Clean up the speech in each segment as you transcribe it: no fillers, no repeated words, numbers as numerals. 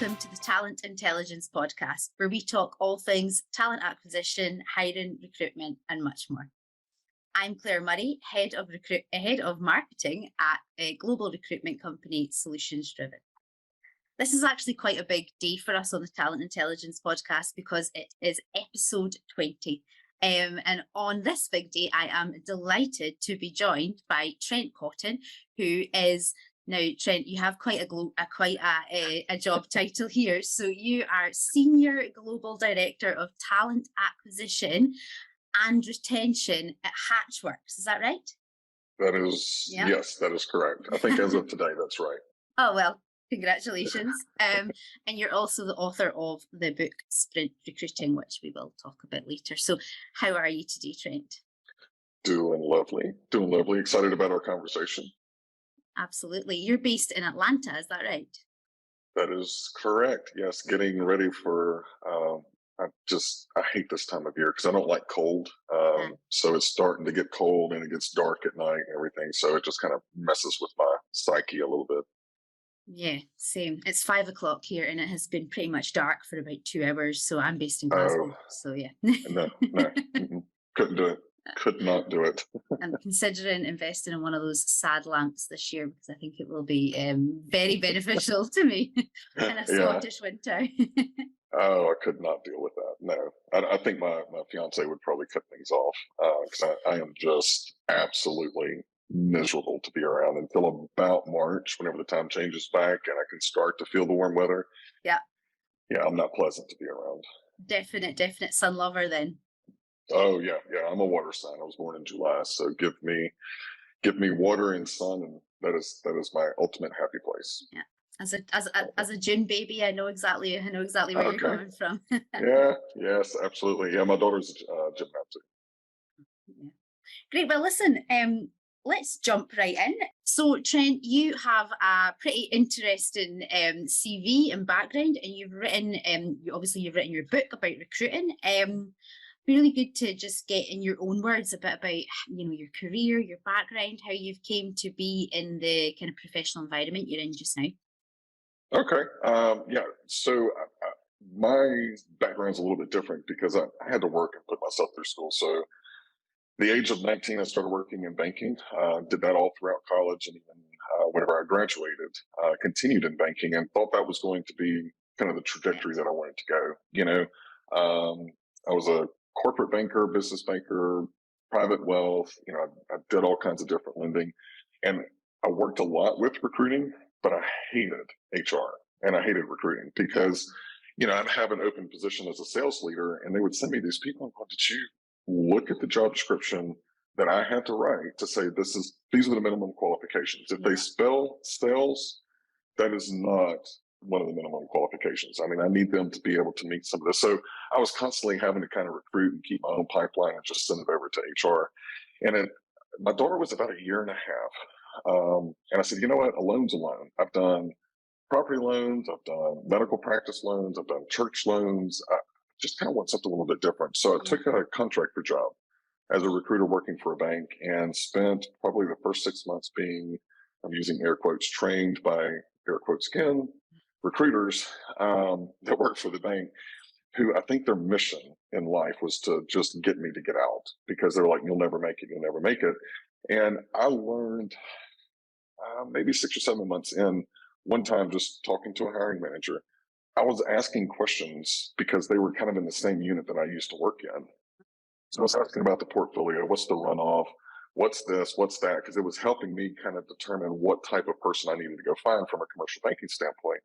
welcome to the Talent Intelligence podcast, where we talk all things talent acquisition, hiring, recruitment, and much more. I'm Claire Murray, head of marketing at a global recruitment company, Solutions Driven. This is actually quite a big day for us on the Talent Intelligence podcast because it is episode 20. And on this big day, I am delighted to be joined by Trent Cotton, who is now, Trent, you have quite a job title here. So you are Senior Global Director of Talent Acquisition and Retention at Hatchworks. Is that right? That is, yeah. Yes, that is correct. I think as of today, that's right. Oh, well, congratulations. And you're also the author of the book Sprint Recruiting, which we will talk about later. So how are you today, Trent? Doing lovely. Excited about our conversation. Absolutely. You're based in Atlanta, is that right? That is correct. Yes, getting ready for, I hate this time of year because I don't like cold. So it's starting to get cold and it gets dark at night and everything. So it just kind of messes with my psyche a little bit. Yeah, same. It's 5 o'clock here and it has been pretty much dark for about 2 hours. So I'm based in Glasgow. So yeah. No, couldn't do it. Could not do it. I'm considering investing in one of those sad lamps this year because I think it will be very beneficial to me in a Scottish winter. Oh, I could not deal with that. No, I think my fiance would probably cut things off because I am just absolutely miserable to be around until about March, whenever the time changes back and I can start to feel the warm weather. Yeah, I'm not pleasant to be around. Definite sun lover then. Oh yeah. I'm a water sign. I was born in July, so give me water and sun, and that is my ultimate happy place. Yeah. As a June baby, I know exactly where you're coming from. Yes, absolutely. Yeah, my daughter's a gymnast too. Yeah. Great. Well, listen, let's jump right in. So, Trent, you have a pretty interesting CV and background, and you've written your book about recruiting. Really good to just get in your own words a bit about your career, your background, how you've came to be in the kind of professional environment you're in just now. Okay. So my background's a little bit different because I had to work and put myself through school. So the age of 19, I started working in banking. Did that all throughout college, and even whenever I graduated, continued in banking and thought that was going to be kind of the trajectory that I wanted to go. I was a corporate banker, business banker, private wealth. I did all kinds of different lending, and I worked a lot with recruiting, but I hated HR and I hated recruiting because, I'd have an open position as a sales leader and they would send me these people and go, did you look at the job description that I had to write to say these are the minimum qualifications? If they spell sales, that is not one of the minimum qualifications. I mean, I need them to be able to meet some of this. So I was constantly having to kind of recruit and keep my own pipeline and just send it over to HR. And my daughter was about a year and a half. And I said, you know what? A loan's a loan. I've done property loans. I've done medical practice loans. I've done church loans. I just kind of want something a little bit different. So I took a contractor job as a recruiter working for a bank and spent probably the first 6 months being, I'm using air quotes, trained by air quotes again, recruiters that work for the bank, who I think their mission in life was to just get me to get out because they're like, you'll never make it. And I learned maybe 6 or 7 months in, one time just talking to a hiring manager, I was asking questions because they were kind of in the same unit that I used to work in. So I was asking about the portfolio, what's the runoff, what's this, what's that, because it was helping me kind of determine what type of person I needed to go find from a commercial banking standpoint.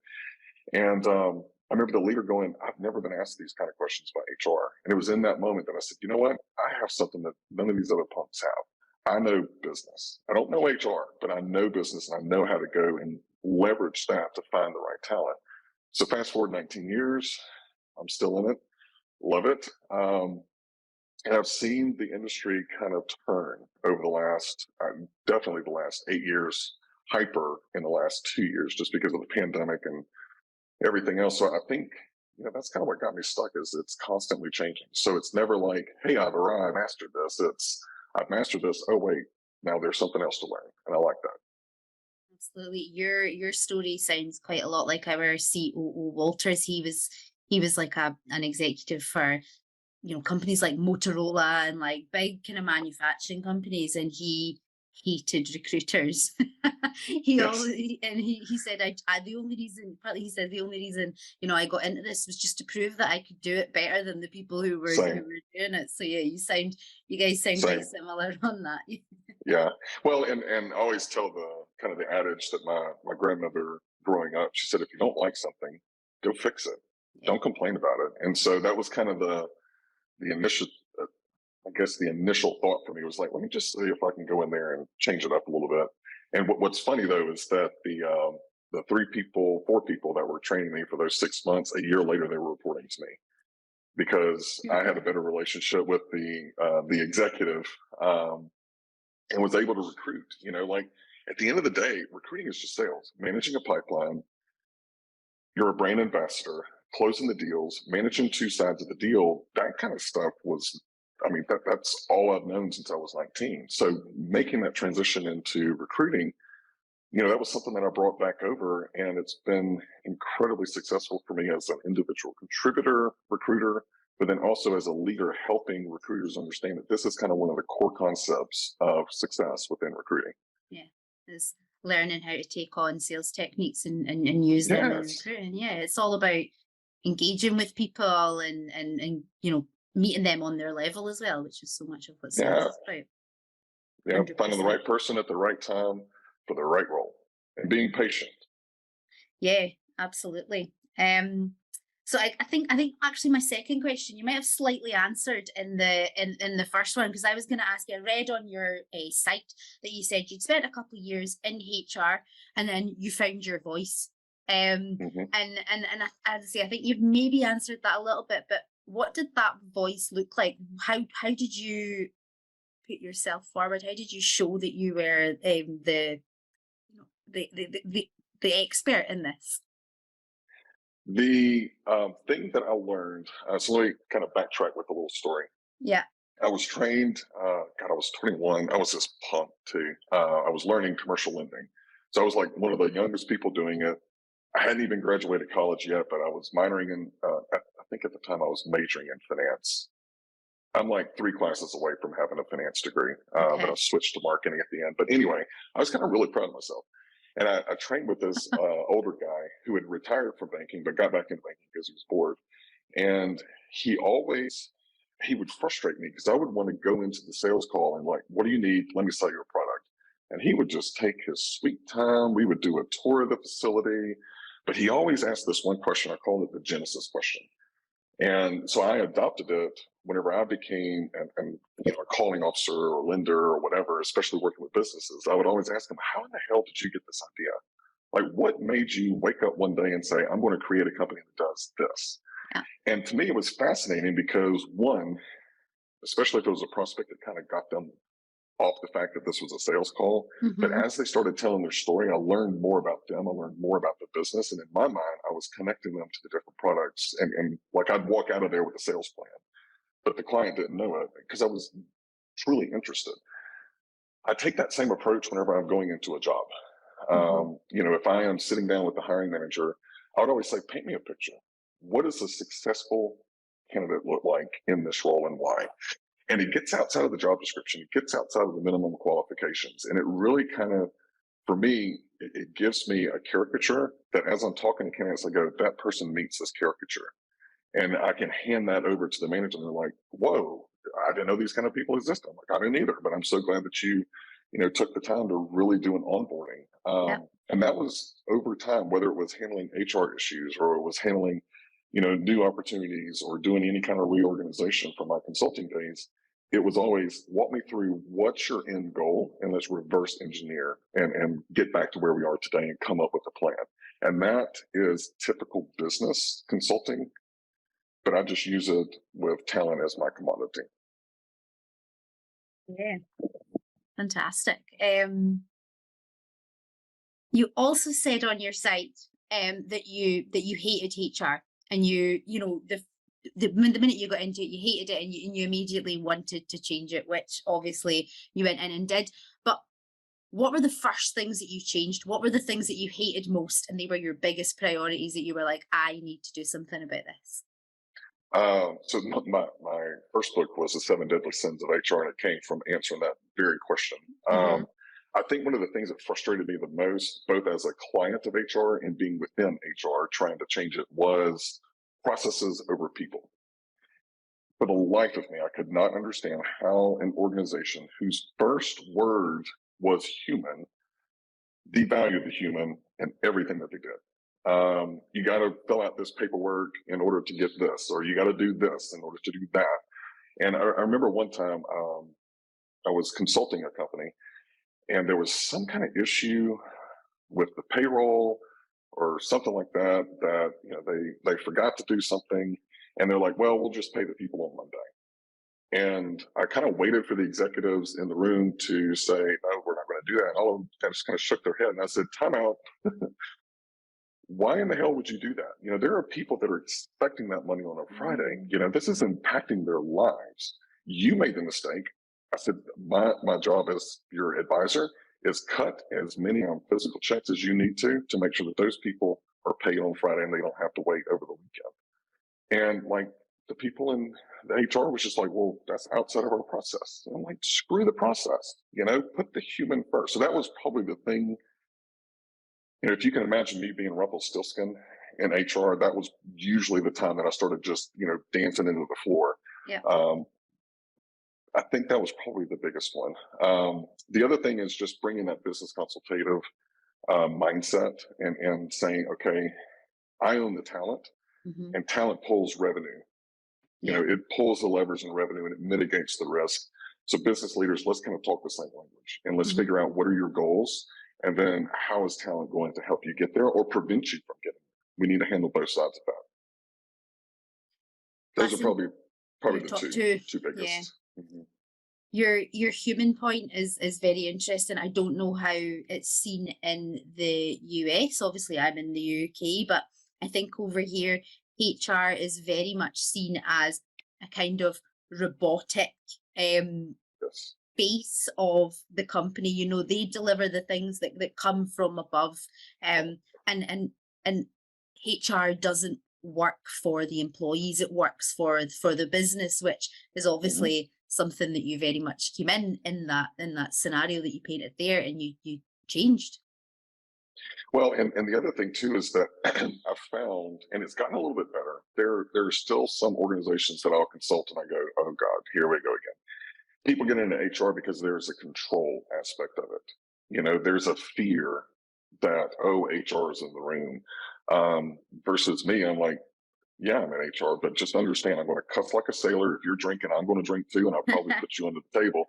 And I remember the leader going, I've never been asked these kind of questions by HR. And it was in that moment that I said, you know what? I have something that none of these other punks have. I know business. I don't know HR, but I know business and I know how to go and leverage that to find the right talent. So fast forward 19 years, I'm still in it, love it. And I've seen the industry kind of turn over the last, definitely the last 8 years, hyper in the last 2 years, just because of the pandemic and everything else. So I think, that's kind of what got me stuck is it's constantly changing. So it's never like, hey, I've mastered this. It's, I've mastered this. Oh, wait, now there's something else to learn. And I like that. absolutely. Your story sounds quite a lot like our COO Walters. He was like an executive for, you know, companies like Motorola and like big kind of manufacturing companies, and he hated recruiters. He Yes. always he said I the only reason, partly he said the only reason, you know, I got into this was just to prove that I could do it better than the people who were Same. doing it. So yeah, you guys sound Same. quite similar on that. Yeah. Well, and I always tell the kind of the adage that my grandmother growing up, she said, if you don't like something, go fix it. Yeah. Don't complain about it. And so that was kind of the initial, I guess the initial thought for me was like, let me just see if I can go in there and change it up a little bit. And what's funny though is that the 4 people that were training me for those 6 months, a year later they were reporting to me because I had a better relationship with the executive. And was able to recruit. You know, like at the end of the day, recruiting is just sales. Managing a pipeline, you're a brand ambassador, closing the deals, managing 2 sides of the deal. That kind of stuff was, I mean, that's all I've known since I was 19. So making that transition into recruiting, you know, that was something that I brought back over, and it's been incredibly successful for me as an individual contributor, recruiter, but then also as a leader, helping recruiters understand that this is kind of one of the core concepts of success within recruiting. Yeah, is learning how to take on sales techniques and use them in Yes. recruiting. Yeah, it's all about engaging with people and you know, meeting them on their level as well, which is so much of what sales Yeah. is about. Yeah. Finding the 100%. right person at the right time for the right role and being patient. Yeah, absolutely. So I think actually my second question you might have slightly answered in the first one, because I was going to ask you. I read on your site that you said you'd spent a couple of years in HR and then you found your voice. Hmm. And as I say, I think you've maybe answered that a little bit, but what did that voice look like? How did you put yourself forward? How did you show that you were the you know the expert in this? The thing that I learned, so let me kind of backtrack with a little story. Yeah. I was trained, God, I was 21. I was just pumped too. I was learning commercial lending. So I was like one of the youngest people doing it. I hadn't even graduated college yet, but I was minoring in, I think at the time I was majoring in finance. I'm like 3 classes away from having a finance degree, but I Okay. switched to marketing at the end. But anyway, I was kind of really proud of myself. And I trained with this older guy who had retired from banking, but got back into banking because he was bored. And he always he would frustrate me because I would want to go into the sales call and like, what do you need? Let me sell you a product. And he would just take his sweet time. We would do a tour of the facility, but he always asked this one question. I call it the Genesis question. And so I adopted it whenever I became you know, a calling officer or lender or whatever, especially working with businesses. I would always ask them, how in the hell did you get this idea? Like, what made you wake up one day and say, I'm going to create a company that does this? Yeah. And to me, it was fascinating because one, especially if it was a prospect that kind of got them off the fact that this was a sales call. But Mm-hmm. as they started telling their story, I learned more about them. I learned more about the business. And in my mind, I was connecting them to the different products. And like I'd walk out of there with a sales plan, but the client didn't know it because I was truly interested. I take that same approach whenever I'm going into a job. Mm-hmm. You know, if I am sitting down with the hiring manager, I would always say, paint me a picture. What does a successful candidate look like in this role and why? And it gets outside of the job description. It gets outside of the minimum qualifications. And it really kind of, for me, it gives me a caricature that as I'm talking to candidates, I go, that person meets this caricature. And I can hand that over to the manager and they're like, whoa, I didn't know these kind of people exist. I'm like, I didn't either, but I'm so glad that you know, took the time to really do an onboarding. Yeah. And that was over time, whether it was handling HR issues or it was handling, you know, new opportunities or doing any kind of reorganization from my consulting days. It was always walk me through what's your end goal and let's reverse engineer and get back to where we are today and come up with a plan. And that is typical business consulting, but I just use it with talent as my commodity. Yeah. Fantastic. You also said on your site that you hated HR and you know the minute you got into it you hated it and you immediately wanted to change it, which obviously you went in and did. But what were the first things that you changed? What were the things that you hated most, and they were your biggest priorities that you were like, I need to do something about this? So my first book was The Seven Deadly Sins of HR, and it came from answering that very question. Hmm. I think one of the things that frustrated me the most, both as a client of HR and being within HR, trying to change it, was processes over people. For the life of me, I could not understand how an organization whose first word was human devalued the human in everything that they did. You got to fill out this paperwork in order to get this, or you got to do this in order to do that. And I remember one time I was consulting a company, and there was some kind of issue with the payroll or something like that. That they forgot to do something, and they're like, "Well, we'll just pay the people on Monday." And I kind of waited for the executives in the room to say, "No, we're not going to do that." And all of them just kind of shook their head, and I said, "Time out. Why in the hell would you do that? There are people that are expecting that money on a Friday. This is impacting their lives. You made the mistake." I said, my job as your advisor is cut as many physical checks as you need to make sure that those people are paid on Friday and they don't have to wait over the weekend. And like the people in the HR was just like, well, that's outside of our process. And I'm like, screw the process, put the human first. So that was probably the thing. If you can imagine me being Rumpelstiltskin in HR, that was usually the time that I started just, dancing into the floor. Yeah. I think that was probably the biggest one. The other thing is just bringing that business consultative mindset and saying, okay, I own the talent, Hmm. and talent pulls revenue. Yeah. It pulls the levers in revenue and it mitigates the risk. So business leaders, let's kind of talk the same language, and let's Hmm. figure out what are your goals, and then how is talent going to help you get there or prevent you from getting there. We need to handle both sides of that. Those That's are in probably your the top two two. Yeah. biggest. Mhm. Your human point is very interesting. I don't know how it's seen in the US. Obviously, I'm in the UK, but I think over here, HR is very much seen as a kind of robotic Yes. face of the company. They deliver the things that come from above. And HR doesn't work for the employees, it works for the business, which is Mhm. obviously something that you very much came in that scenario that you painted there, and you changed. Well, and the other thing too is that I've found, and it's gotten a little bit better. There are still some organizations that I'll consult and I go, oh God, here we go again. People get into HR because there's a control aspect of it. There's a fear that, oh, HR is in the room. Versus me, I'm like, yeah, I'm in HR, but just understand, I'm going to cuss like a sailor. If you're drinking, I'm going to drink too, and I'll probably put you under the table.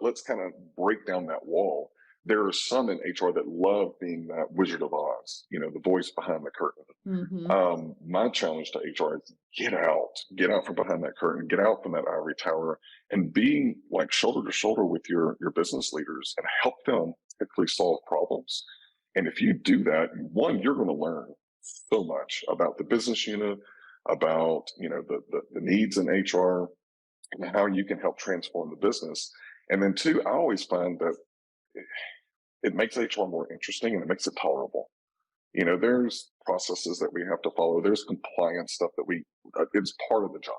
Let's kind of break down that wall. There are some in HR that love being that Wizard of Oz, the voice behind the curtain. Hmm. My challenge to HR is get out from behind that curtain, get out from that ivory tower, and be like shoulder to shoulder with your business leaders and help them quickly solve problems. And if you do that, one, you're going to learn so much about the business unit, about the needs in HR, and how you can help transform the business. And then two, I always find that it makes HR more interesting and it makes it tolerable. There's processes that we have to follow. There's compliance stuff that it's part of the job.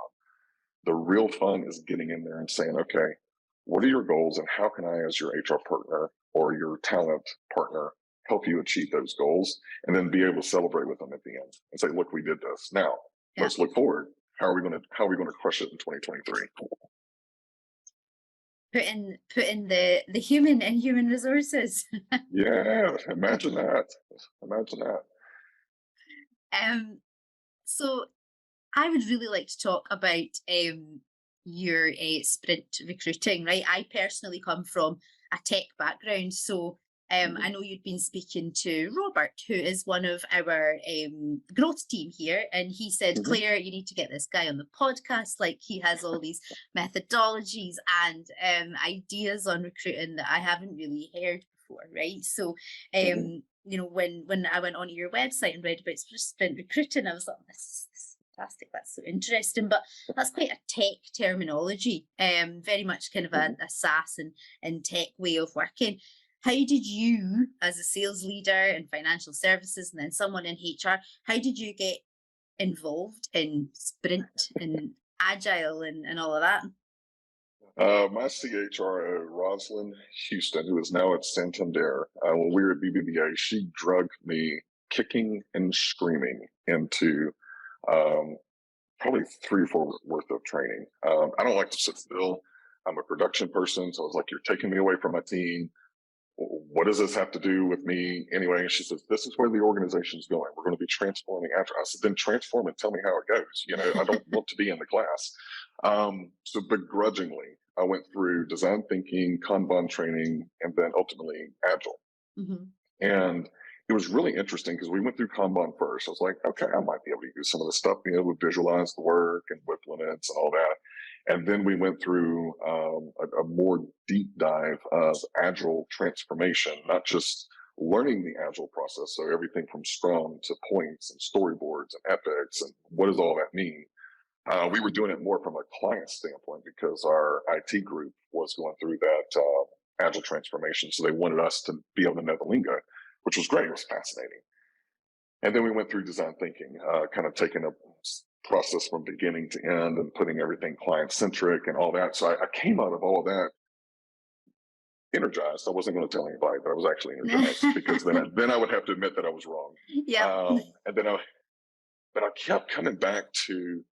The real fun is getting in there and saying, okay, what are your goals and how can I, as your HR partner or your talent partner, help you achieve those goals? And then be able to celebrate with them at the end and say, look, we did this. Now Yeah. let's look forward. How are we going to crush it in 2023? Put in the human and human resources. Yeah, imagine that. Imagine that. So I would really like to talk about your sprint recruiting, right? I personally come from a tech background, so I know you'd been speaking to Robert, who is one of our growth team here, and he said, Mm-hmm. Claire, you need to get this guy on the podcast. Like, he has all these methodologies and ideas on recruiting that I haven't really heard before, right? So Mm-hmm. when I went onto your website and read about sprint recruiting, I was like, this Fantastic. That's so interesting. But that's quite a tech terminology, very much kind of a SaaS and tech way of working. How did you, as a sales leader in financial services and then someone in HR, how did you get involved in sprint and agile and all of that? My CHRO, Rosalind Houston, who is now at Santander, when we were at BBVA, she drugged me kicking and screaming into probably 3 or 4 worth of training. I don't like to sit still. I'm a production person, so I was like, "You're taking me away from my team. What does this have to do with me anyway?" And she says, "This is where the organization's going. We're going to be transforming after." I said, "Then transform and tell me how it goes. I don't want to be in the class." So begrudgingly, I went through design thinking, Kanban training, and then ultimately Agile. Mhm. And it was really interesting because we went through Kanban first. I was like, okay, I might be able to do some of the stuff, being able to visualize the work and whip limits and all that. And then we went through a more deep dive of Agile transformation, not just learning the Agile process. So everything from Scrum to points and storyboards and epics and what does all that mean? We were doing it more from a client standpoint because our IT group was going through that Agile transformation. So they wanted us to be able to know the lingo, which was great. It was fascinating. And then we went through design thinking, kind of taking a process from beginning to end and putting everything client centric and all that. So I came out of all of that energized. I wasn't going to tell anybody, but I was actually energized because then I would have to admit that I was wrong. Yeah. And then I kept coming back to,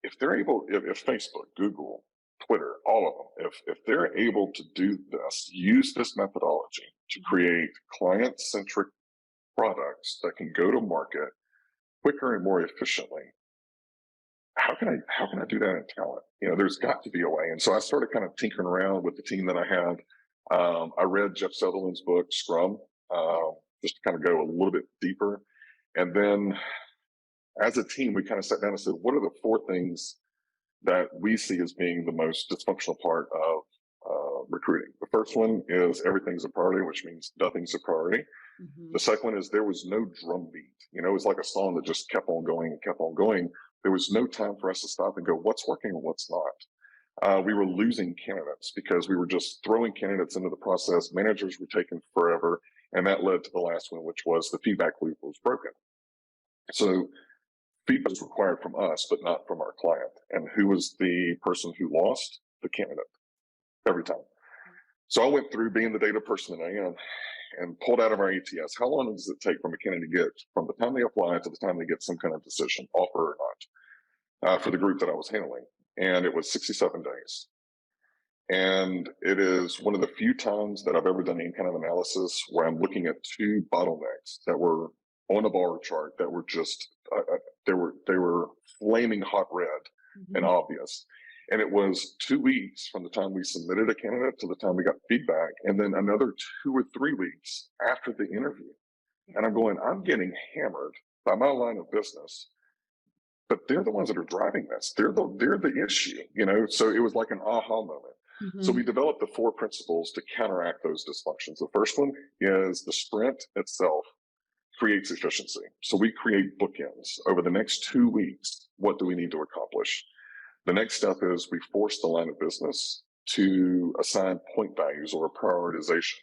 if they're able, if Facebook, Google, Twitter, all of them, if they're able to do this, use this methodology to create client-centric products that can go to market quicker and more efficiently, how can I do that in talent? There's got to be a way. And so I started kind of tinkering around with the team that I had. I read Jeff Sutherland's book, Scrum, just to kind of go a little bit deeper. And then as a team, we kind of sat down and said, what are the 4 things that we see as being the most dysfunctional part of recruiting? The first one is everything's a priority, which means nothing's a priority. Mhm. The second one is there was no drumbeat. It was like a song that just kept on going and kept on going. There was no time for us to stop and go, what's working and what's not. We were losing candidates because we were just throwing candidates into the process. Managers were taking forever. And that led to the last one, which was the feedback loop was broken. So feedback was required from us, but not from our client. And who was the person who lost? The candidate, every time. So I went through, being the data person that I am, and pulled out of our ATS, how long does it take from a candidate to get from the time they apply to the time they get some kind of decision, offer or not, for the group that I was handling? And it was 67 days. And it is one of the few times that I've ever done any kind of analysis where I'm looking at 2 bottlenecks that were on a bar chart that were just they were flaming hot red and obvious. And it was 2 weeks from the time we submitted a candidate to the time we got feedback, and then another 2 or 3 weeks after the interview. And I'm going, I'm getting hammered by my line of business, but they're the ones that are driving this. They're the issue, So it was like an aha moment. So we developed the 4 principles to counteract those dysfunctions. The first one is the sprint itself creates efficiency. So we create bookends. Over the next 2 weeks, what do we need to accomplish? The next step is we force the line of business to assign point values or a prioritization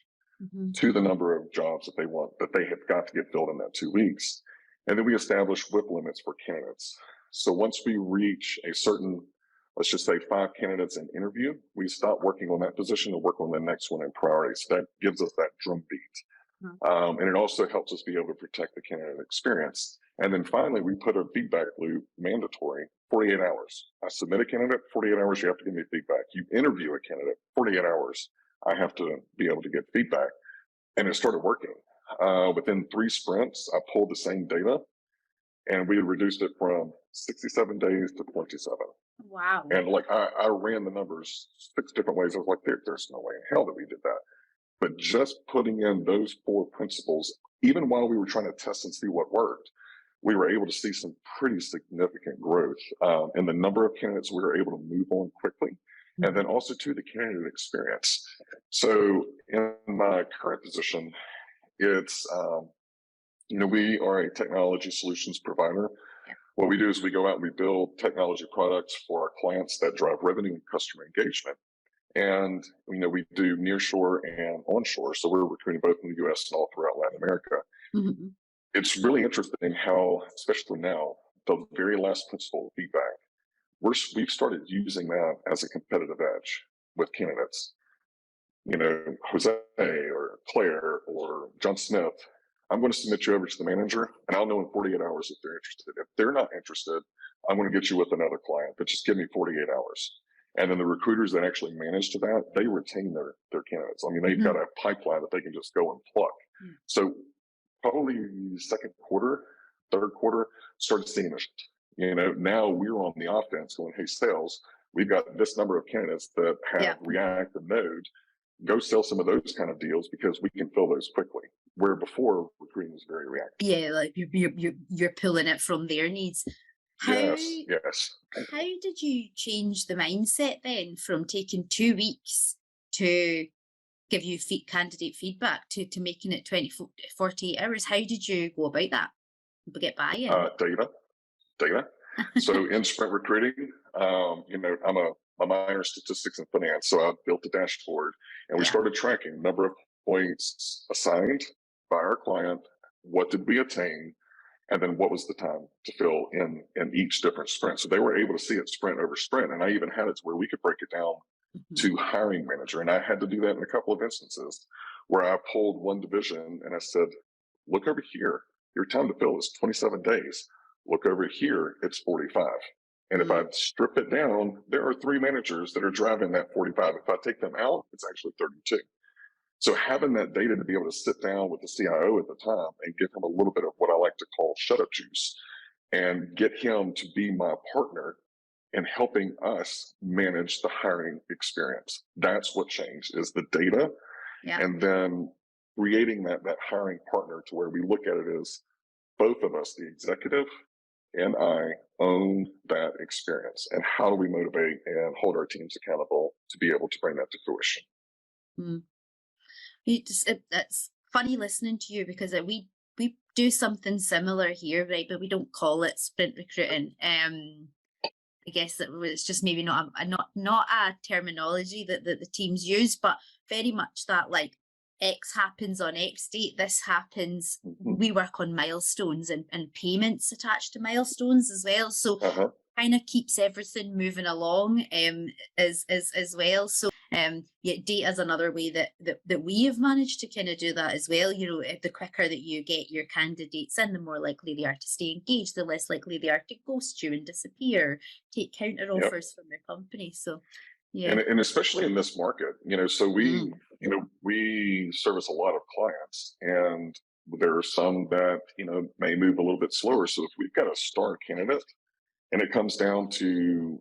to the number of jobs that they want, that they have got to get filled in that 2 weeks. And then we establish whip limits for candidates. So once we reach a certain, let's just say 5 candidates in interview, we stop working on that position and work on the next one in priority. So that gives us that drum beat. And it also helps us be able to protect the candidate experience. And then finally, we put a feedback loop mandatory, 48 hours. I submit a candidate, 48 hours, you have to give me feedback. You interview a candidate, 48 hours, I have to be able to get feedback. And it started working. Within 3 sprints, I pulled the same data, and we had reduced it from 67 days to 27. Wow. And I ran the numbers 6 different ways. I was like, there's no way in hell that we did that. But just putting in those 4 principles, even while we were trying to test and see what worked, we were able to see some pretty significant growth in the number of candidates we were able to move on quickly, and then also to the candidate experience. So in my current position, it's, we are a technology solutions provider. What we do is we go out and we build technology products for our clients that drive revenue and customer engagement. And, we do nearshore and onshore. So we're recruiting both in the US and all throughout Latin America. Mm-hmm. It's really interesting how, especially now, the very last principle of feedback, we've started using that as a competitive edge with candidates. Jose or Claire or John Smith, I'm going to submit you over to the manager and I'll know in 48 hours if they're interested. If they're not interested, I'm going to get you with another client, but just give me 48 hours. And then the recruiters that actually manage to that, they retain their candidates. I mean, they've got a pipeline that they can just go and pluck. Mm. So probably second quarter, third quarter, started seeing this. Now we're on the offense going, hey, sales, we've got this number of candidates that have React and Node. Go sell some of those kind of deals because we can fill those quickly. Where before recruiting was very reactive. Yeah, like you're pulling it from their needs. Yes. How did you change the mindset then from taking 2 weeks to give you candidate feedback to making it 48 hours? How did you go about that? Get buy-in? Data. So in sprint recruiting, I'm a minor in statistics and finance, so I built a dashboard and we started tracking number of points assigned by our client, what did we attain, and then what was the time to fill in each different sprint. So they were able to see it sprint over sprint, and I even had it to where we could break it down to hiring manager. And I had to do that in a couple of instances where I pulled one division and I said, look over here, your time to fill is 27 days. Look over here, it's 45. And if I strip it down, there are 3 managers that are driving that 45. If I take them out, it's actually 32. So having that data to be able to sit down with the CIO at the time and give him a little bit of what I like to call shut up juice and get him to be my partner in helping us manage the hiring experience. That's what changed, is the data. And then creating that hiring partner to where we look at it as both of us, the executive and I, own that experience. And how do we motivate and hold our teams accountable to be able to bring that to fruition? It's funny listening to you because we do something similar here, right? But we don't call it sprint recruiting. I guess it's just maybe not a terminology that the teams use, but very much that like X happens on X date, this happens. We work on milestones and payments attached to milestones as well. So kind of keeps everything moving along as well. So data is another way that we have managed to kind of do that as well. The quicker that you get your candidates in, the more likely they are to stay engaged, the less likely they are to ghost you and disappear, take counter offers from their company. So and especially in this market, so we service a lot of clients, and there are some that may move a little bit slower. So if we've got a star candidate and it comes down to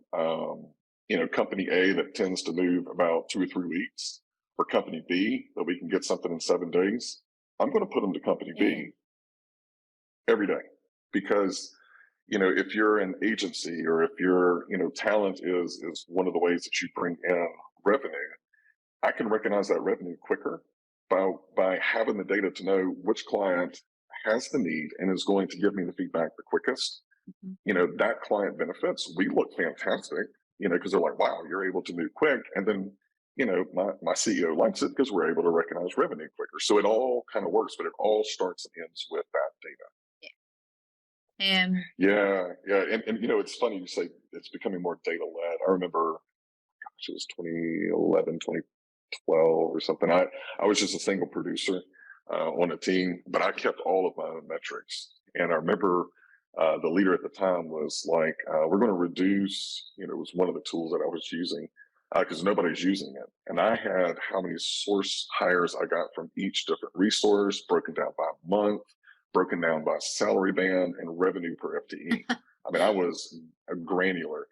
company A that tends to move about 2 or 3 weeks, or company B that we can get something in 7 days, I'm going to put them to company B every day. Because if you're an agency, or if your talent is one of the ways that you bring in revenue, I can recognize that revenue quicker by having the data to know which client has the need and is going to give me the feedback the quickest. That client benefits. We look fantastic, because they're like, wow, you're able to move quick. And then, my CEO likes it because we're able to recognize revenue quicker. So it all kind of works, but it all starts and ends with that data. And it's funny you say it's becoming more data led. I remember, it was 2011, 2012 or something. I was just a single producer on a team, but I kept all of my own metrics. And I remember the leader at the time was like, we're going to reduce, it was one of the tools that I was using because nobody's using it. And I had how many source hires I got from each different resource, broken down by month, broken down by salary band and revenue per FTE. I mean, I was granular.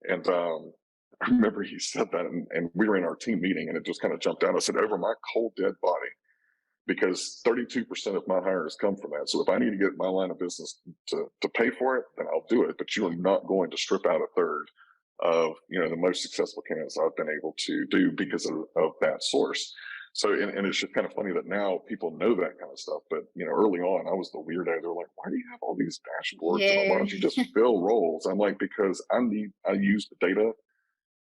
And I remember he said that, and we were in our team meeting, and it just kind of jumped out. I said, over my cold, dead body, because 32% of my hires come from that. So if I need to get my line of business to pay for it, then I'll do it. But you are not going to strip out a third of the most successful candidates I've been able to do because of that source. So, and it's just kind of funny that now people know that kind of stuff. But, early on, I was the weirdo. They're like, why do you have all these dashboards? And why Yeah. don't you just fill roles? I'm like, because I use the data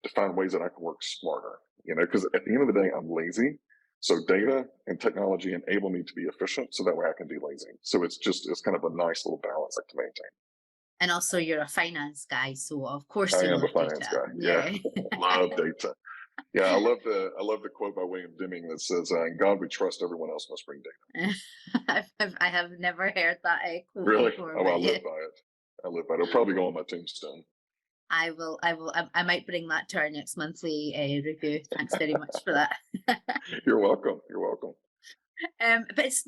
to find ways that I can work smarter, because at the end of the day, I'm lazy. So data and technology enable me to be efficient so that way I can be lazy. So it's kind of a nice little balance I can maintain. And also you're a finance guy, so of course I you am a love finance data. guy. Yeah. Yeah. Love data. Yeah. I love the quote by William Deming that says, in God we trust, everyone else must bring data. I have never heard that quote Really? before, Oh, I but yeah. live by it. I live by it. It'll probably go on my tombstone. I might bring that to our next monthly review. Thanks very much for that. You're welcome. You're welcome. But it's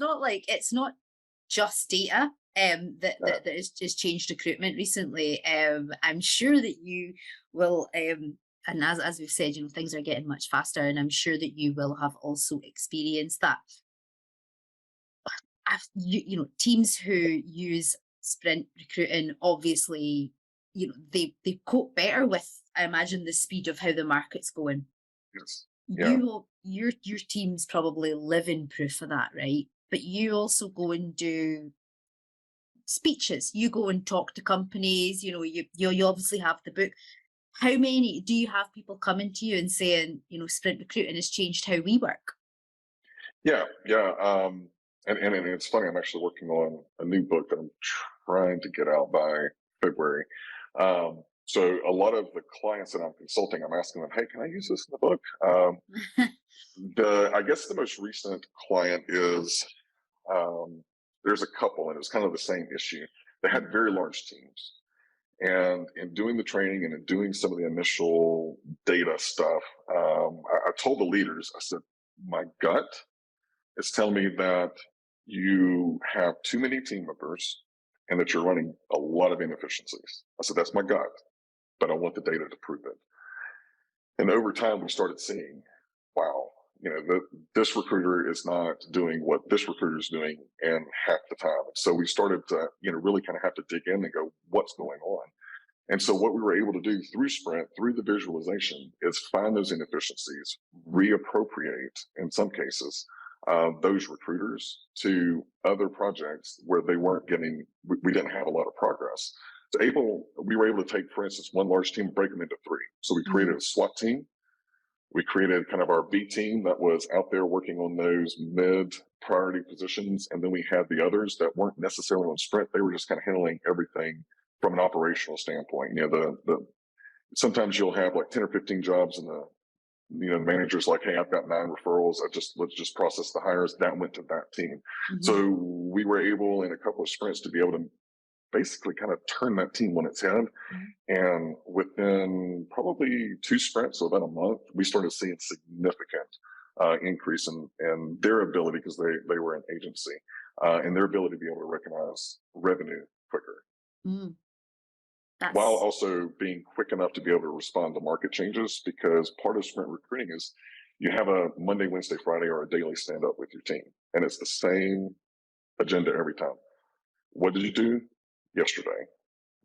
not just data Uh, that has changed recruitment recently. I'm sure that you will, and as we've said, things are getting much faster, and I'm sure that you will have also experienced that. Teams who use sprint recruiting, obviously, they cope better with, I imagine, the speed of how the market's going. yes. Yeah. Your team's probably living proof of that, right? But you also go and do speeches. You go and talk to companies. You obviously have the book. How many do you have people coming to you and saying, sprint recruiting has changed how we work? Yeah. Yeah. And it's funny. I'm actually working on a new book that I'm trying to get out by February. So a lot of the clients that I'm consulting, I'm asking them, "Hey, can I use this in the book?" I guess the most recent client is there's a couple, and it's kind of the same issue. They had very large teams, and in doing the training and in doing some of the initial data stuff, I told the leaders, I said, "My gut is telling me that you have too many team members and that you're running a lot of inefficiencies." I said, "That's my gut, but I want the data to prove it." And over time, we started seeing, wow, this recruiter is not doing what this recruiter is doing in half the time. So we started to, really kind of have to dig in and go, what's going on? And so what we were able to do through Sprint, through the visualization, is find those inefficiencies, reappropriate, in some cases, those recruiters to other projects where they weren't getting, we didn't have a lot of progress. We were able to take, for instance, one large team, break them into three. So we created a SWAT team. We created kind of our B team that was out there working on those mid priority positions. And then we had the others that weren't necessarily on Sprint. They were just kind of handling everything from an operational standpoint. Sometimes you'll have like 10 or 15 jobs and the manager's like, "Hey, I've got 9 referrals. Let's just process the hires." That went to that team. So we were able in a couple of sprints to be able to basically kind of turn that team on its head. And within probably 2 sprints, so about a month, we started seeing significant increase in their ability, because they were an agency, and their ability to be able to recognize revenue quicker, Mm, while that's also being quick enough to be able to respond to market changes. Because part of sprint recruiting is you have a Monday, Wednesday, Friday, or a daily stand up with your team, and it's the same agenda every time. What did you do yesterday?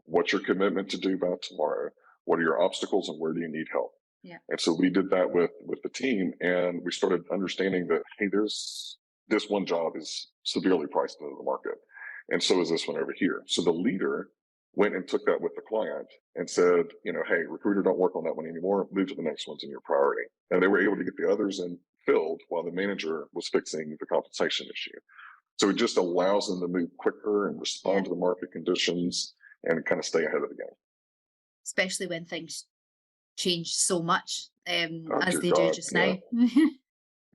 What's your commitment to do by tomorrow? What are your obstacles, and where do you need help? yeah. And so we did that with the team, and we started understanding that, hey, there's this one job is severely priced into the market, and so is this one over here. So the leader went and took that with the client and said, "Hey, recruiter, don't work on that one anymore. Move to the next one's in your priority." And they were able to get the others in filled while the manager was fixing the compensation issue. So it just allows them to move quicker and Yeah. respond to the market conditions and kind of stay ahead of the game. Especially when things change so much, Oh, as dear they do God. just Yeah. now.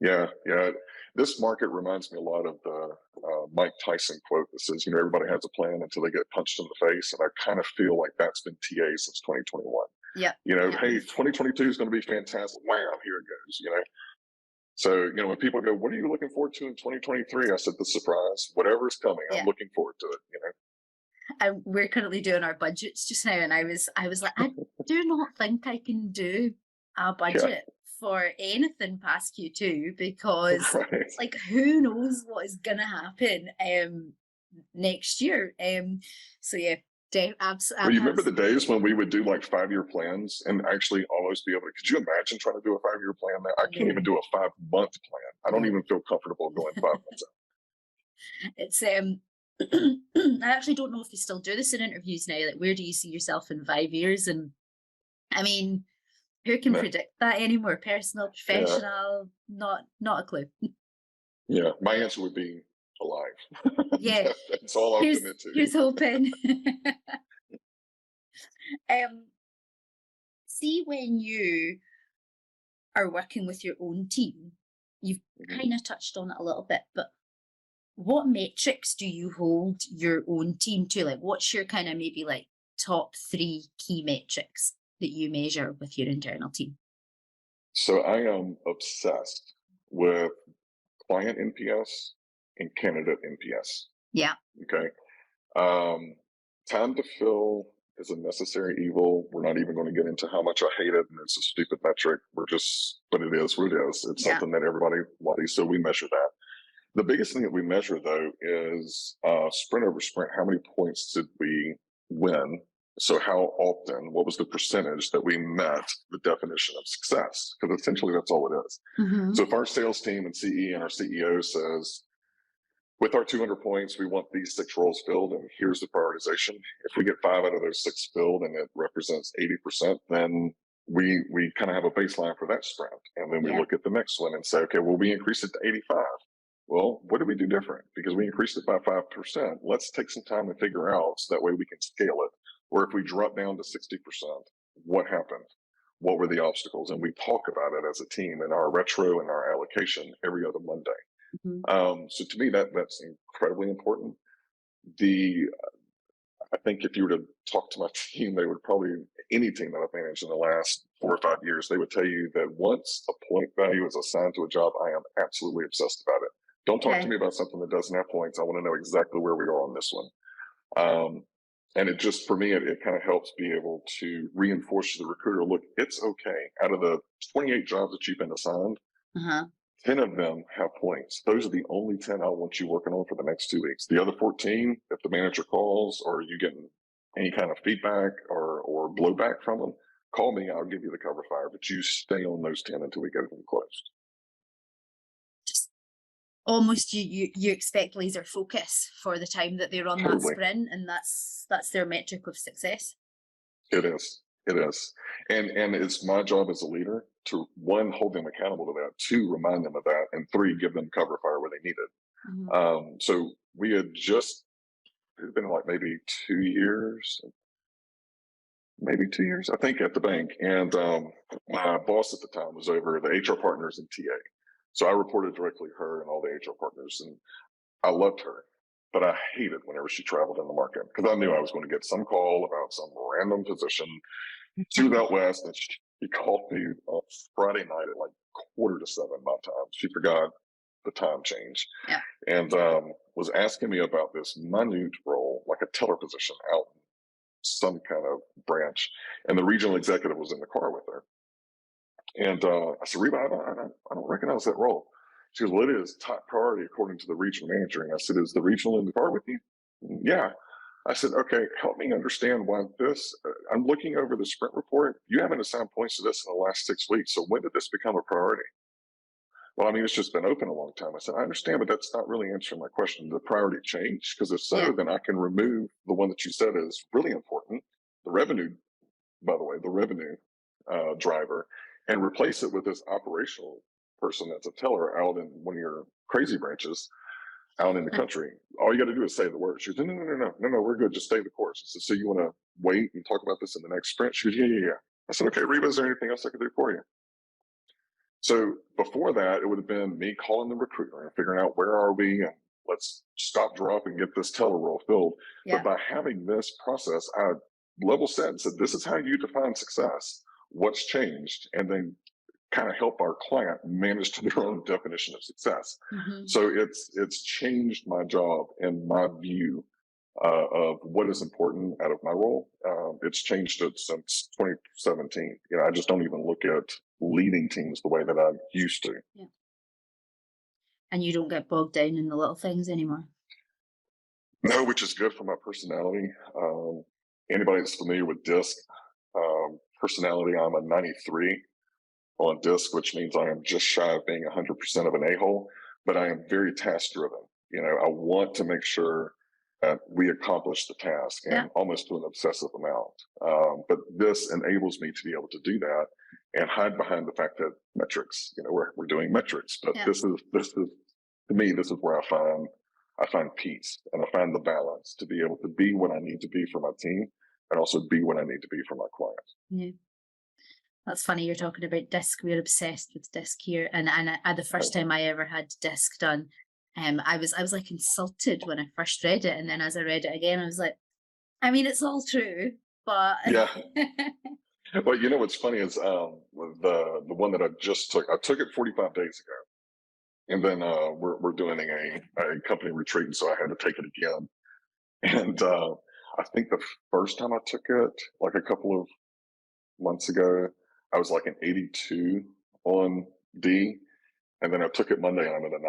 Yeah. Yeah. This market reminds me a lot of the Mike Tyson quote that says, everybody has a plan until they get punched in the face. And I kind of feel like that's been TA since 2021. Yeah. Hey, 2022 is going to be fantastic. Wow, here it goes. So, when people go, "What are you looking forward to in 2023?" I said, "The surprise, whatever's coming, I'm Yeah. looking forward to it." We're currently doing our budgets just now, and I was like, I do not think I can do a Yeah. budget for anything past Q2, because Right. like who knows what is gonna happen next year. So yeah, Well, you remember the Absolutely. days when we would do like 5-year plans and actually almost be able to, could you imagine trying to do a 5-year plan now? I can't even No, do a 5-month plan. I don't no. even feel comfortable going 5 months It's I actually don't know if they still do this in interviews now. Like, where do you see yourself in 5 years? And I mean, who can out. predict that anymore? Personal, Yeah. professional, not a clue. Yeah. My answer would be alive. Yeah, That's all I'll here's commit to. here's hoping. um, See, when you are working with your own team, you've Mhm. kind of touched on it a little bit, but what metrics do you hold your own team to? Like, what's your kind of maybe like top three key metrics that you measure with your internal team? So I am obsessed with client NPS and candidate NPS. Yeah. Okay. Um, Time to fill is a necessary evil. We're not even going to get into how much I hate it, and it's a stupid metric. But it is what it is. It's Yeah. something that everybody likes, so we measure that. The biggest thing that we measure, though, is sprint over sprint. How many points did we win? So how often? What was the percentage that we met the definition of success? Because essentially that's all it is. Mm-hmm. So if our sales team and CE and our CEO says, with our 200 points, we want these 6 roles filled, and here's the prioritization. If we get 5 out of those 6 filled, and it represents 80%, then we kind of have a baseline for that sprint, and then we Yeah. look at the next one and say, okay, well, we increased it to 85. Well, what did we do different? Because we increased it by 5%. Let's take some time to figure out so that way we can scale it. Or if we drop down to 60%, what happened? What were the obstacles? And we talk about it as a team in our retro and our allocation every other Monday. Mm-hmm. So to me, that's incredibly important. The I think if you were to talk to my team, they would probably, any team that I've managed in the last 4 or 5 years, they would tell you that once a point value is assigned to a job, I am absolutely obsessed about it. Don't talk to Okay. me about something that doesn't have points. I want to know exactly where we are on this one. And it just, for me, it kind of helps be able to reinforce to the recruiter, look, it's okay. Out of the 28 jobs that you've been assigned, Uh-huh. 10 of them have points. Those are the only 10 I want you working on for the next 2 weeks. The other 14, if the manager calls or you getting any kind of feedback or blowback from them, call me. I'll give you the cover fire, but you stay on those 10 until we get them closed. Just almost you expect laser focus for the time that they're on that Totally. sprint, and that's their metric of success. It is. It is. And it's my job as a leader to, one, hold them accountable to that, two, remind them of that, and three, give them cover fire where they need it. Mm-hmm. So we had just, it's been like maybe 2 years, I think, at the bank. And my boss at the time was over the HR partners and TA. So I reported directly to her and all the HR partners, and I loved her, but I hated whenever she traveled in the market because I knew I was going to get some call about some random position. She was out west, and she called me on Friday night at like 6:45 my time. She forgot the time change, Yeah. and was asking me about this minute role, like a teller position out in some kind of branch. And the regional executive was in the car with her. And I said, Reba, I don't recognize that role. She goes, well, it is top priority according to the regional manager. And I said, is the regional in the car with you? Yeah. I said, okay, help me understand why this. I'm looking over the sprint report. You haven't assigned points to this in the last 6 weeks. So when did this become a priority? Well, I mean, it's just been open a long time. I said, I understand, but that's not really answering my question. Did the priority change? Because if so, Yeah. then I can remove the one that you said is really important, the revenue, by the way, the revenue driver, and replace it with this operational person that's a teller out in one of your crazy branches out in the country. All you got to do is say the word. She goes, no, we're good. Just stay the course. I said, so you want to wait and talk about this in the next sprint? She goes, yeah. I said, okay, Reba, is there anything else I can do for you? So before that, it would have been me calling the recruiter and figuring out where are we and let's stop, drop, and get this teller role filled. Yeah. But by having this process, I level set and said, this is how you define success. What's changed? And then kind of help our client manage to their own definition of success. Mm-hmm. So it's changed my job and my view of what is important out of my role. It's changed it since 2017. I just don't even look at leading teams the way that I used to. Yeah. And you don't get bogged down in the little things anymore. No, which is good for my personality. anybody that's familiar with DISC, personality, I'm a 93 on DISC, which means I am just shy of being 100% of an a-hole, but I am very task driven. I want to make sure that we accomplish the task, and almost to an obsessive amount. But this enables me to be able to do that and hide behind the fact that metrics, we're doing metrics, but this is to me, this is where I find peace, and I find the balance to be able to be what I need to be for my team and also be what I need to be for my clients. Yeah. That's funny. You're talking about DISC. We're obsessed with DISC here. And the first time I ever had DISC done, I was like insulted when I first read it. And then as I read it again, I was like, I mean, it's all true, but yeah. Well, what's funny is with the one that I took it 45 days ago, and then we're doing a company retreat, and so I had to take it again. And I think the first time I took it, like a couple of months ago, I was like an 82 on D. And then I took it Monday and I'm at a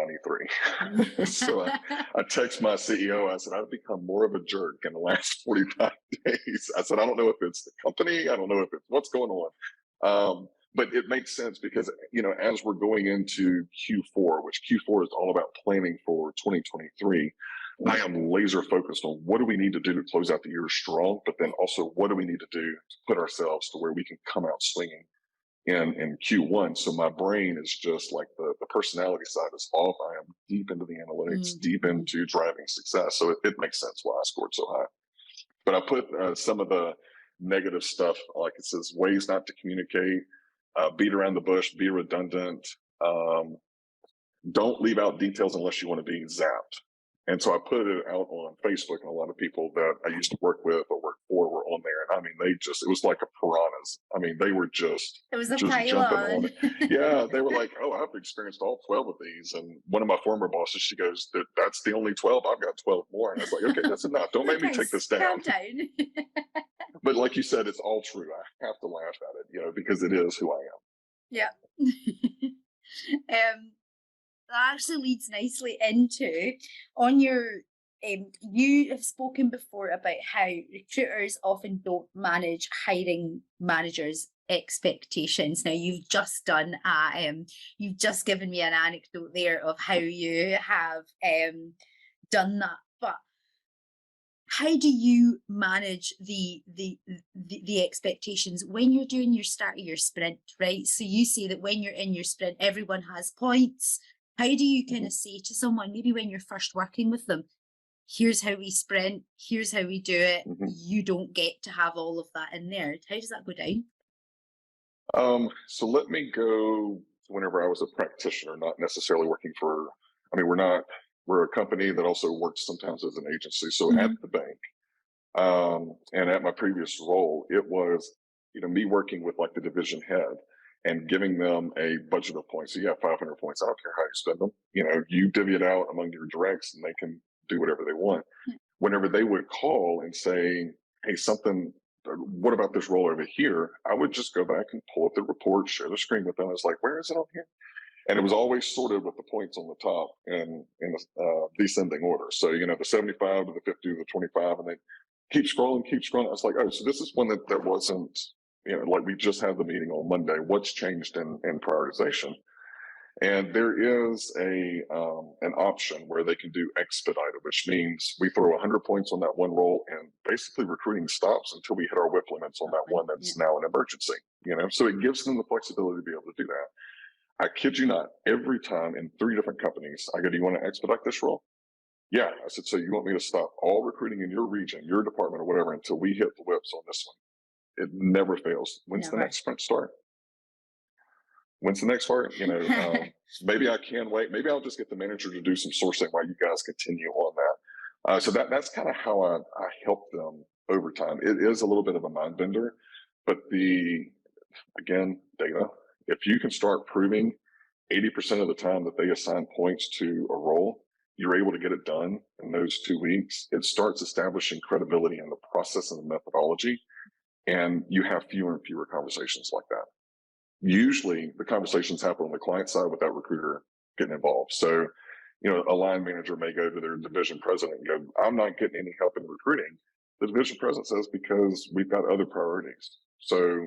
93. So I text my CEO. I said, I've become more of a jerk in the last 45 days. I said, I don't know if it's the company. I don't know if it's what's going on. But it makes sense because, as we're going into Q4, which Q4 is all about planning for 2023, I am laser focused on what do we need to do to close out the year strong, but then also what do we need to do to put ourselves to where we can come out swinging in Q1. So my brain is just like the personality side is off. I am deep into the analytics, deep into driving success. So it makes sense why I scored so high. But I put some of the negative stuff, like it says, ways not to communicate, beat around the bush, be redundant, don't leave out details unless you want to be zapped. And so I put it out on Facebook, and a lot of people that I used to work with or work for were on there. And I mean, it was like a piranhas. I mean, they were just jumping on it. Yeah, they were like, oh, I've experienced all 12 of these. And one of my former bosses, she goes, that's the only 12. I've got 12 more. And I was like, okay, that's enough. Don't make me take this down. But like you said, it's all true. I have to laugh at it, because it is who I am. Yeah. That actually leads nicely into you have spoken before about how recruiters often don't manage hiring managers' expectations. Now you've just given me an anecdote there of how you have done that, but how do you manage the expectations when you're doing your start of your sprint, right? So you say that when you're in your sprint, everyone has points. How do you kind of say to someone, maybe when you're first working with them, here's how we sprint, here's how we do it, you don't get to have all of that in there. How does that go down? So let me go to whenever I was a practitioner, not necessarily working for, we're a company that also works sometimes as an agency. So at the bank, and at my previous role, it was, me working with like the division head and giving them a budget of points. So you have 500 points. I don't care how you spend them. You divvy it out among your directs and they can do whatever they want. Whenever they would call and say, hey, what about this role over here? I would just go back and pull up the report, share the screen with them. I was like, where is it on here? And it was always sorted with the points on the top in descending order. So, the 75 to the 50 to the 25, and then keep scrolling. I was like, oh, so this is one that wasn't, like we just had the meeting on Monday. What's changed in prioritization? And there is an option where they can do expedited, which means we throw 100 points on that one role, and basically recruiting stops until we hit our WIP limits on that one that's now an emergency. So it gives them the flexibility to be able to do that. I kid you not, every time in 3 different companies, I go, do you want to expedite this role? Yeah. I said, so you want me to stop all recruiting in your region, your department, or whatever, until we hit the WIPs on this one? It never fails. When's the next sprint start? When's the next part? Maybe I can wait. Maybe I'll just get the manager to do some sourcing while you guys continue on that. So that's kind of how I help them over time. It is a little bit of a mind bender, but data, if you can start proving 80% of the time that they assign points to a role, you're able to get it done in those 2 weeks. It starts establishing credibility in the process and the methodology, and you have fewer and fewer conversations like that. Usually the conversations happen on the client side with that recruiter getting involved. So, a line manager may go to their division president and go, I'm not getting any help in recruiting. The division president says, because we've got other priorities. So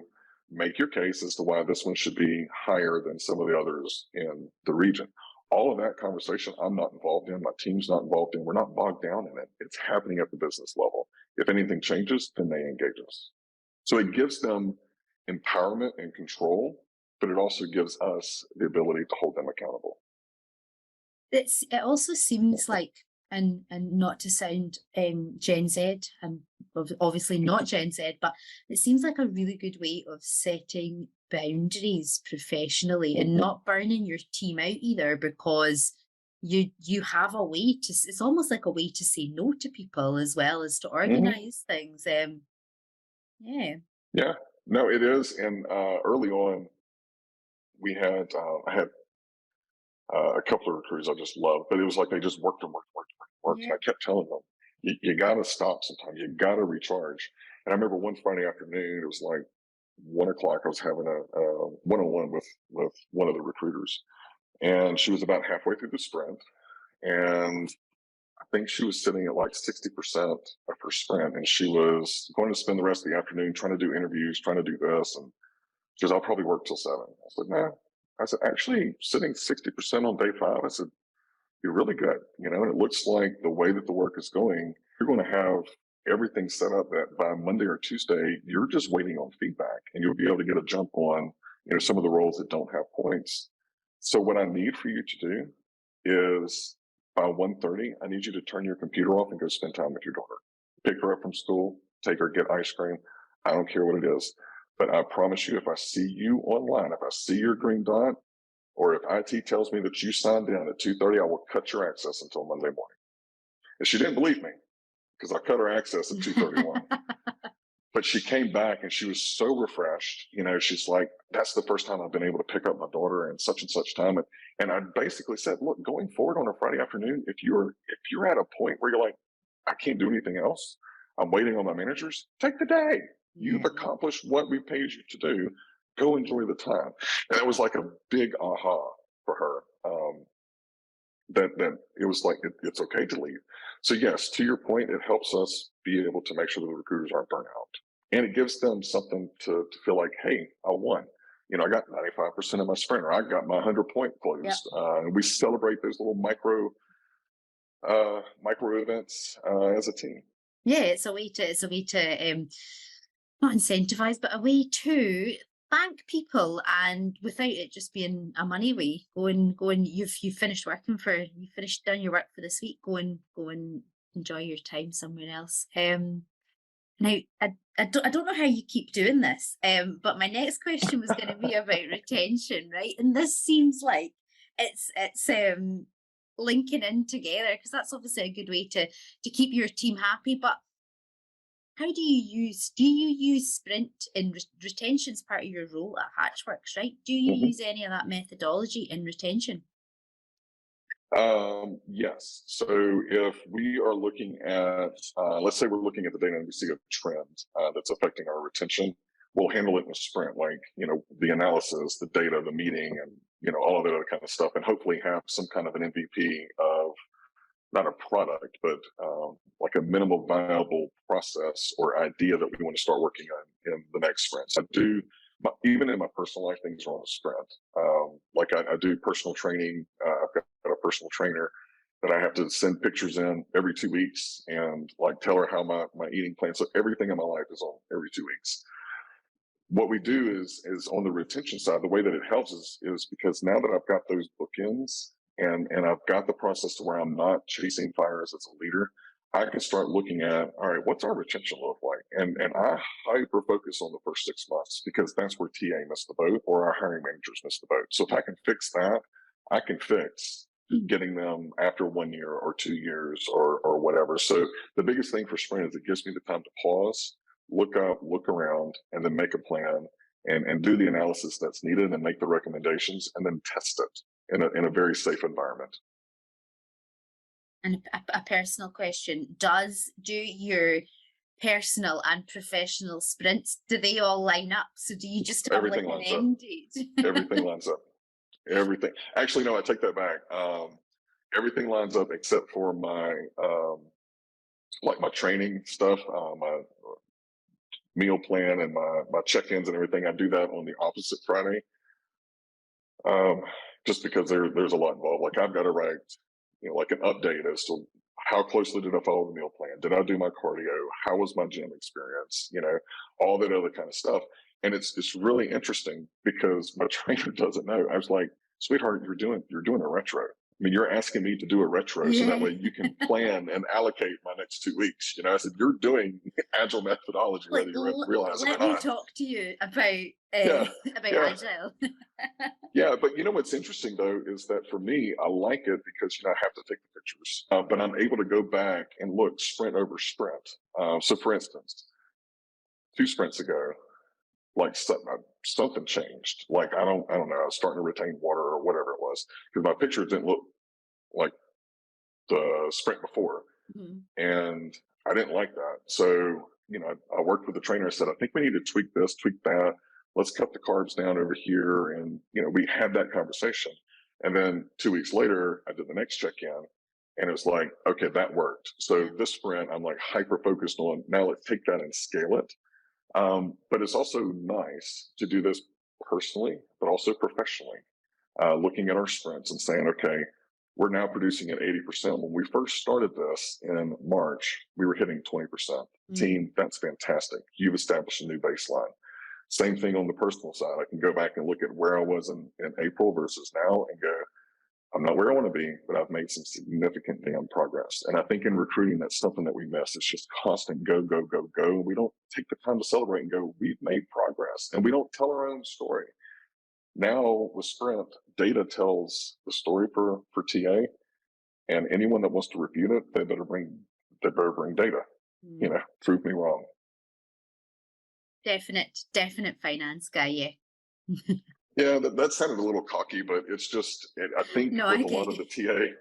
make your case as to why this one should be higher than some of the others in the region. All of that conversation I'm not involved in, my team's not involved in, we're not bogged down in it. It's happening at the business level. If anything changes, then they engage us. So it gives them empowerment and control, but it also gives us the ability to hold them accountable. It also seems like, and not to sound Gen Z, and obviously not Gen Z, but it seems like a really good way of setting boundaries professionally and not burning your team out either, because you have a way to, it's almost like a way to say no to people as well as to organize things. Yeah, no, it is. And early on, we had, I had a couple of recruiters I just loved, but it was like they just worked and worked. Yeah. And I kept telling them, you got to stop sometimes. You got to recharge. And I remember one Friday afternoon, it was like 1 o'clock. I was having a one-on-one with one of the recruiters, and she was about halfway through the sprint, and I think she was sitting at like 60% of her sprint, and she was going to spend the rest of the afternoon trying to do interviews, trying to do this, and she goes, "I'll probably work till 7." I said, "Nah." I said, "Actually, sitting 60% on day 5." I said, "You're really good, you know, and it looks like the way that the work is going, you're going to have everything set up that by Monday or Tuesday, you're just waiting on feedback, and you'll be able to get a jump on, you know, some of the roles that don't have points. So what I need for you to do is by 1:30, I need you to turn your computer off and go spend time with your daughter. Pick her up from school, take her, get ice cream. I don't care what it is. But I promise you, if I see you online, if I see your green dot, or if IT tells me that you signed in at 2:30, I will cut your access until Monday morning." And she didn't believe me because I cut her access at 2:31. But she came back and she was so refreshed. You know, she's like, "That's the first time I've been able to pick up my daughter in such and such time." And I basically said, "Look, going forward on a Friday afternoon, if you're at a point where you're like, I can't do anything else, I'm waiting on my managers, take the day. You've accomplished what we paid you to do. Go enjoy the time." And it was like a big aha for her. That it was like it's okay to leave. So yes, to your point, it helps us be able to make sure that the recruiters aren't burnt out, and it gives them something to feel like, hey, I won. You know, I got 95% of my sprint, or I got my 100-point closed. And we celebrate those little micro events as a team. Yeah, it's a way to not incentivize, but a way to thank people, and without it just being a money way. You've finished you finished done your work for this week. Go and enjoy your time somewhere else. Now I don't know how you keep doing this. But my next question was going to be about retention, right? And this seems like it's linking in together, because that's obviously a good way to keep your team happy. But how do you use sprint in retention's part of your role at Hatchworks, right? Do you use any of that methodology in retention? Yes. So if we are looking at, let's say we're looking at the data and we see a trend that's affecting our retention, we'll handle it in a sprint, like, you know, the analysis, the data, the meeting, and, you know, all of that other kind of stuff, and hopefully have some kind of an MVP of not a product, but like a minimal viable process or idea that we want to start working on in the next sprint. So I do, even in my personal life, things are on a sprint. Like I do personal training. I've got a personal trainer that I have to send pictures in every 2 weeks and like tell her how my eating plan. So everything in my life is on every 2 weeks. What we do is on the retention side, the way that it helps is because now that I've got those bookends and I've got the process to where I'm not chasing fires as a leader, I can start looking at, all right, what's our retention look like? And I hyper focus on the first 6 months, because that's where TA missed the boat or our hiring managers missed the boat. So if I can fix that, I can fix getting them after 1 year or 2 years or whatever. So the biggest thing for sprint is it gives me the time to pause, look up, look around, and then make a plan and do the analysis that's needed and make the recommendations and then test it in a very safe environment. And a personal question: do your personal and professional sprints, do they all line up? So do you just have Everything like an lines up. end date? Everything lines up. Everything. Actually, no, I take that back. Everything lines up except for my like my training stuff, my meal plan and my check-ins and everything. I do that on the opposite Friday, um, just because there's a lot involved. Like I've got to write, like an update as to how closely did I follow the meal plan? Did I do my cardio? How was my gym experience? All that other kind of stuff. And it's really interesting because my trainer doesn't know. I was like, sweetheart, you're doing a retro. I mean, you're asking me to do a retro so that Yeah. way you can plan and allocate my next 2 weeks. I said, you're doing agile methodology, Like, whether you realize it or let me not. talk to you about Yeah. about Yeah. agile. Yeah, but what's interesting though is that for me, I like it because I have to take the pictures, but I'm able to go back and look sprint over sprint. So, for instance, 2 sprints ago, like something changed. Like I don't know, I was starting to retain water or whatever it was because my pictures didn't look like the sprint before, Mhm. and I didn't like that. So, I worked with the trainer. I said, I think we need to tweak this, tweak that. Let's cut the carbs down over here. And, we had that conversation. And then 2 weeks later, I did the next check in and it was like, okay, that worked. So Yeah. this sprint, I'm like hyper focused on now let's take that and scale it. But it's also nice to do this personally, but also professionally, looking at our sprints and saying, okay, we're now producing at 80%. When we first started this in March, we were hitting 20%. Mm. Team, that's fantastic. You've established a new baseline. Same thing on the personal side. I can go back and look at where I was in April versus now and go, I'm not where I want to be, but I've made some significant damn progress. And I think in recruiting, that's something that we miss. It's just constant go, go, go, go. We don't take the time to celebrate and go, we've made progress. And we don't tell our own story. Now with Sprint, data tells the story for TA, and anyone that wants to refute it, they better bring data. Mm. Prove me wrong. Definite finance guy, yeah. Yeah, that sounded a little cocky, but it's just I think No, with I a get lot you. of the TA,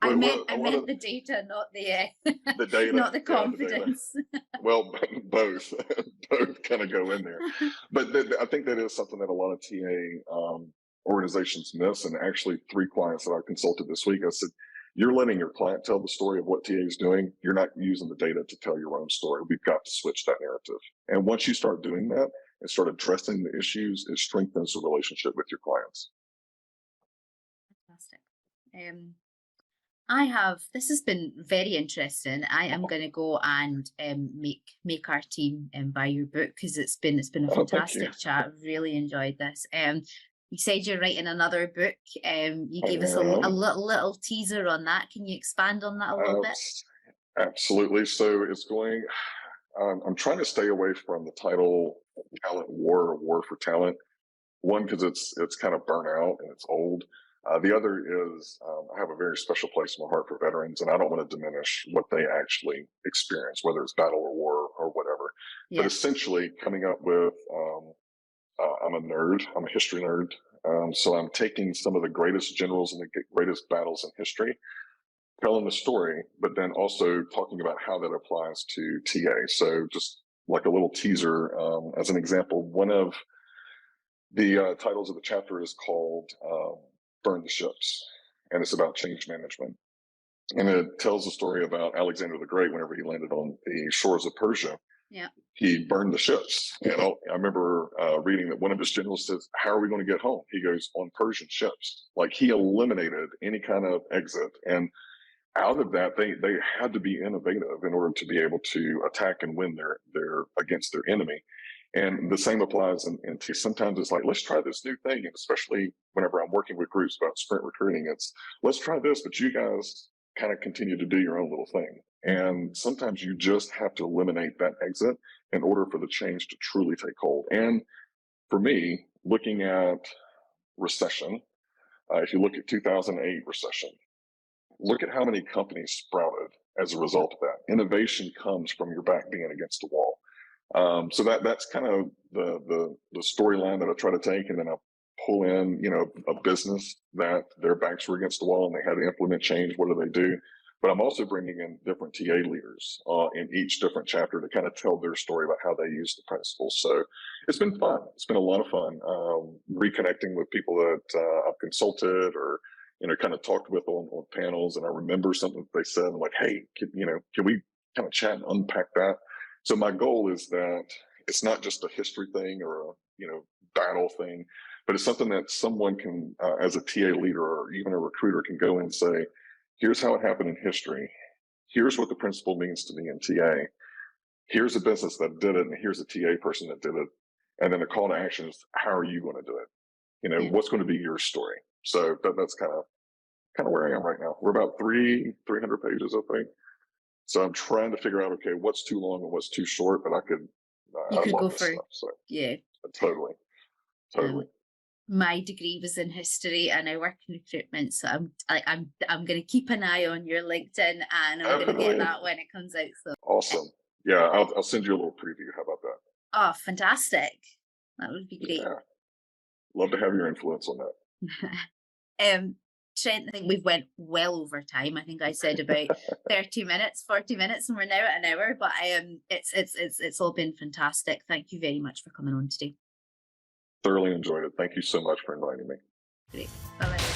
I well, meant a I lot meant of the data, not the the data, not the yeah, the data. confidence. Well, both, both kind of go in there. But I think that is something that a lot of TA organizations miss. And actually, 3 clients that I consulted this week, I said, you're letting your client tell the story of what TA is doing. You're not using the data to tell your own story. We've got to switch that narrative. And once you start doing that and start addressing the issues, it strengthens the relationship with your clients. Fantastic. Um, this has been very interesting. I am going to go and make our team buy your book because it's been a Oh, thank you. fantastic chat. Really enjoyed this. You said you're writing another book. You I gave us a am. little teaser on that. Can you expand on that a little bit? Absolutely. So it's going. I'm trying to stay away from the title "Talent War" or "War for Talent." One, because it's kind of burnt out and it's old. The other is I have a very special place in my heart for veterans, and I don't want to diminish what they actually experience, whether it's battle or war or whatever. But Yeah. essentially, coming up with I'm a nerd. I'm a history nerd. So I'm taking some of the greatest generals and the greatest battles in history, telling the story, but then also talking about how that applies to TA. So just like a little teaser, as an example, one of the titles of the chapter is called Burn the Ships, and it's about change management. And it tells the story about Alexander the Great whenever he landed on the shores of Persia. Yeah. He burned the ships. And I remember reading that one of his generals says, how are we going to get home? He goes, on Persian ships. Like he eliminated any kind of exit. And out of that, they had to be innovative in order to be able to attack and win their against their enemy. And the same applies in sometimes it's like, let's try this new thing. And especially whenever I'm working with groups about sprint recruiting, it's let's try this, but you guys kind of continue to do your own little thing. And sometimes you just have to eliminate that exit in order for the change to truly take hold. And for me, looking at recession, if you look at 2008 recession, look at how many companies sprouted as a result of that. Innovation comes from your back being against the wall. So that's kind of the storyline that I try to take, and then I pull in, a business that their backs were against the wall and they had to implement change. What do they do? But I'm also bringing in different TA leaders in each different chapter to kind of tell their story about how they use the principles. So it's been fun. It's been a lot of fun reconnecting with people that I've consulted or kind of talked with on panels, and I remember something that they said. I'm like, hey, can we kind of chat and unpack that. So my goal is that it's not just a history thing or a battle thing, but it's something that someone can, as a TA leader or even a recruiter, can go and say, "Here's how it happened in history. Here's what the principle means to me in TA. Here's a business that did it, and here's a TA person that did it." And then the call to action is, "How are you going to do it? Yeah. What's going to be your story?" So that's kind of where I am right now. We're about 300 pages, I think. So I'm trying to figure out, okay, what's too long and what's too short, but You I could go love this for, stuff. So yeah. totally. My degree was in history and I work in recruitment, so I'm going to keep an eye on your LinkedIn and I'm going to get that when it comes out. So awesome. Yeah, I'll send you a little preview. How about that? oh, fantastic! That would be great. Yeah, love to have your influence on that. Trent, I think we've went well over time. I think I said about 30 minutes, 40 minutes, and we're now at an hour. But it's all been fantastic. Thank you very much for coming on today. Thoroughly enjoyed it. Thank you so much for inviting me. Great. Bye-bye.